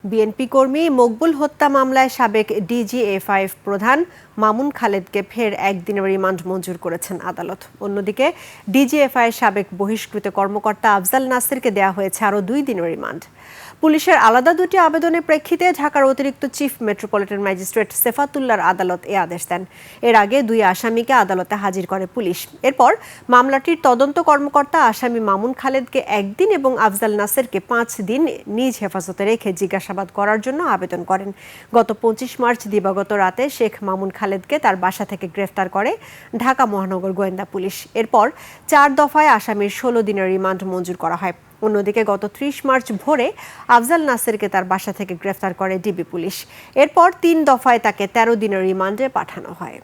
BNP কর্মী মকবুল হত্যা মামলায় সাবেক ডিজিএফআই প্রধান মামুন খালেদকে ফের একদিনের রিমান্ড মঞ্জুর করেছেন আদালত। অন্যদিকে ডিজিএফআই সাবেক বহিষ্কৃত কর্মকর্তা আফজাল নাসিরকে দেওয়া হয়েছে আরও 2 দিনের রিমান্ড। পুলিশের আলাদা 2টি আবেদনের প্রেক্ষিতে ঢাকার অতিরিক্ত চিফ মেট্রোপলিটন ম্যাজিস্ট্রেট সেফাতুল্লাহর আদালত এ আদেশ দেন। এর আগে 2 আসামিকে আদালতে হাজির করে পুলিশ। এরপর মামলাটির তদন্ত কর্মকর্তা আসামি মামুন খালেদকে 1 দিন এবং আফজাল নাসিরকে 5 দিন নিজ হেফাজতে রেখে জিজ্ঞাসাবাদ করার জন্য আবেদন করেন। গত 25 মার্চ দিবাগত রাতে শেখ মামুন খালেদকে তার বাসা থেকে গ্রেফতার করে ঢাকা মহানগর গোয়েন্দা পুলিশ। এরপর 4 দফায় আসামির 16 দিনের রিমান্ড মঞ্জুর করা হয়। অন্যদিকে গত 30 মার্চ ভোরে আফজাল নাসিরকে তার বাসা থেকে গ্রেফতার করে ডিবি পুলিশ। এরপর 3 দফায় তাকে 13 দিনের রিমান্ডে পাঠানো হয়।